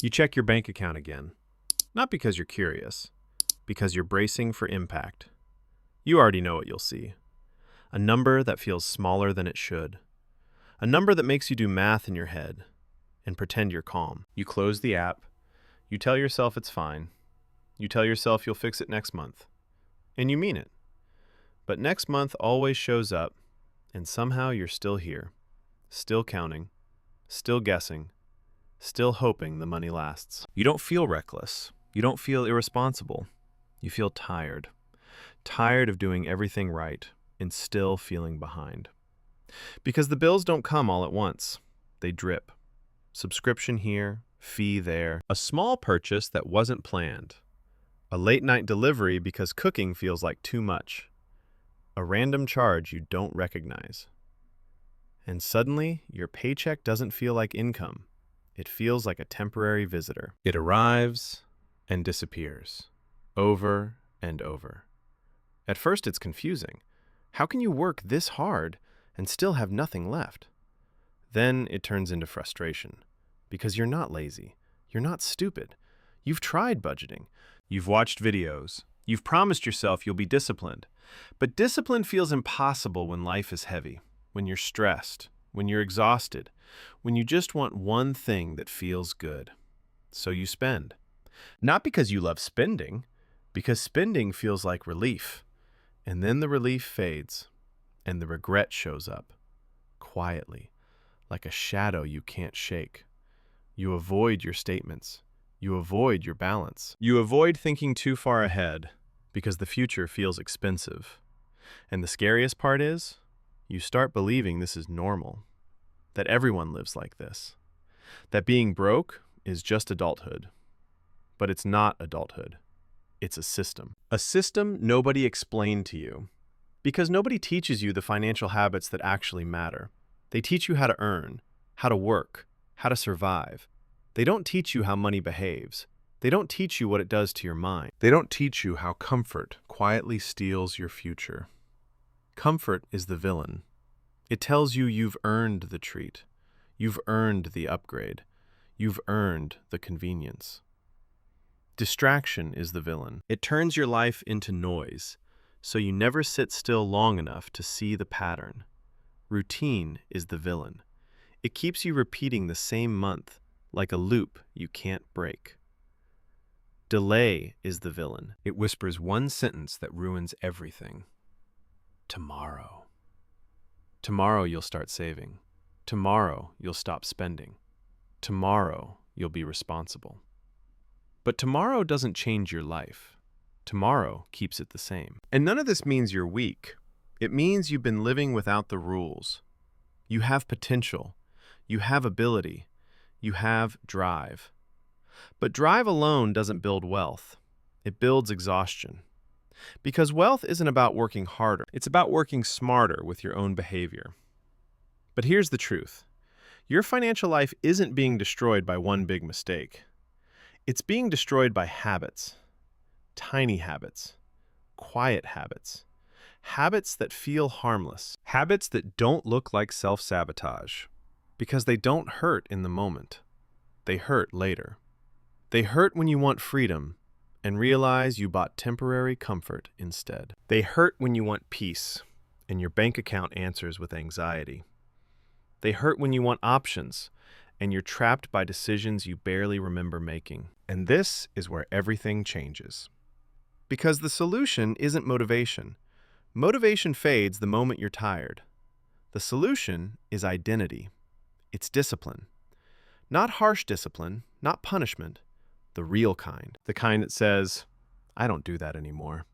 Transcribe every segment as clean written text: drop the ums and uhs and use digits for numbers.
You check your bank account again, not because you're curious, because you're bracing for impact. You already know what you'll see. A number that feels smaller than it should. A number that makes you do math in your head and pretend you're calm. You close the app. You tell yourself it's fine. You tell yourself you'll fix it next month. And you mean it. But next month always shows up, and somehow you're still here, still counting, still guessing, still hoping the money lasts. You don't feel reckless. You don't feel irresponsible. You feel tired. Tired of doing everything right and still feeling behind. Because the bills don't come all at once. They drip. Subscription here, fee there. A small purchase that wasn't planned. A late night delivery because cooking feels like too much. A random charge you don't recognize. And suddenly, your paycheck doesn't feel like income. It feels like a temporary visitor. It arrives and disappears, over and over. At first, it's confusing. How can you work this hard and still have nothing left? Then it turns into frustration, because you're not lazy. You're not stupid. You've tried budgeting. You've watched videos. You've promised yourself you'll be disciplined. But discipline feels impossible when life is heavy, when you're stressed, when you're exhausted, when you just want one thing that feels good. So you spend. Not because you love spending, because spending feels like relief. And then the relief fades, and the regret shows up, quietly, like a shadow you can't shake. You avoid your statements. You avoid your balance. You avoid thinking too far ahead, because the future feels expensive. And the scariest part is, you start believing this is normal, that everyone lives like this, that being broke is just adulthood. But it's not adulthood. It's a system. A system nobody explained to you, because nobody teaches you the financial habits that actually matter. They teach you how to earn, how to work, how to survive. They don't teach you how money behaves. They don't teach you what it does to your mind. They don't teach you how comfort quietly steals your future. Comfort is the villain. It tells you you've earned the treat. You've earned the upgrade. You've earned the convenience. Distraction is the villain. It turns your life into noise, so you never sit still long enough to see the pattern. Routine is the villain. It keeps you repeating the same month, like a loop you can't break. Delay is the villain. It whispers one sentence that ruins everything. Tomorrow. Tomorrow you'll start saving. Tomorrow you'll stop spending. Tomorrow you'll be responsible. But tomorrow doesn't change your life. Tomorrow keeps it the same. And none of this means you're weak. It means you've been living without the rules. You have potential. You have ability. You have drive. But drive alone doesn't build wealth. It builds exhaustion. Because wealth isn't about working harder. It's about working smarter with your own behavior. But here's the truth. Your financial life isn't being destroyed by one big mistake. It's being destroyed by habits. Tiny habits. Quiet habits. Habits that feel harmless. Habits that don't look like self-sabotage. Because they don't hurt in the moment. They hurt later. They hurt when you want freedom and realize you bought temporary comfort instead. They hurt when you want peace and your bank account answers with anxiety. They hurt when you want options and you're trapped by decisions you barely remember making. And this is where everything changes. Because the solution isn't motivation. Motivation fades the moment you're tired. The solution is identity. It's discipline. Not harsh discipline, not punishment, the real kind. The kind that says, I don't do that anymore.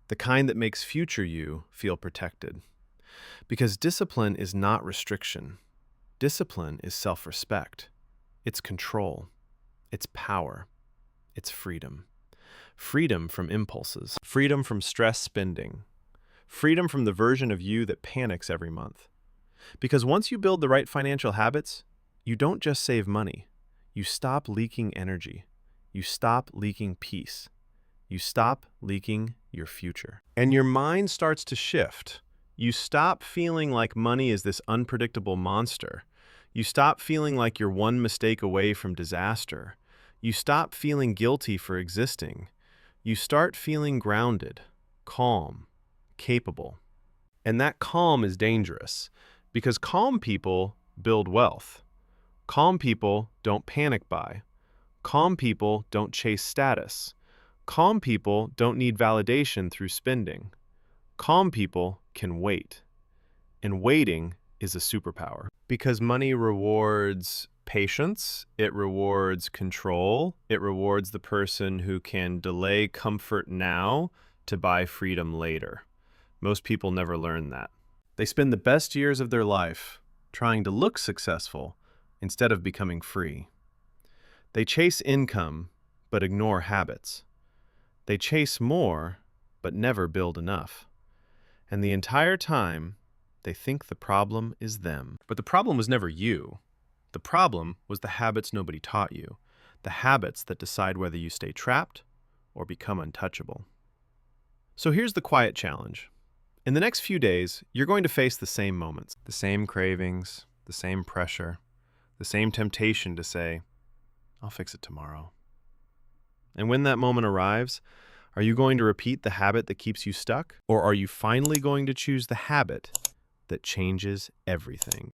The kind that makes future you feel protected. Because discipline is not restriction. Discipline is self-respect. It's control. It's power. It's freedom. Freedom from impulses. Freedom from stress spending. Freedom from the version of you that panics every month. Because once you build the right financial habits, you don't just save money. You stop leaking energy. You stop leaking peace. You stop leaking your future. And your mind starts to shift. You stop feeling like money is this unpredictable monster. You stop feeling like you're one mistake away from disaster. You stop feeling guilty for existing. You start feeling grounded, calm, capable. And that calm is dangerous because calm people build wealth. Calm people don't panic buy. Calm people don't chase status. Calm people don't need validation through spending. Calm people can wait. And waiting is a superpower. Because money rewards patience, it rewards control, it rewards the person who can delay comfort now to buy freedom later. Most people never learn that. They spend the best years of their life trying to look successful instead of becoming free. They chase income but ignore habits. They chase more but never build enough. And the entire time, they think the problem is them. But the problem was never you. The problem was the habits nobody taught you, the habits that decide whether you stay trapped or become untouchable. So here's the quiet challenge. In the next few days, you're going to face the same moments, the same cravings, the same pressure, the same temptation to say, I'll fix it tomorrow. And when that moment arrives, are you going to repeat the habit that keeps you stuck? Or are you finally going to choose the habit that changes everything?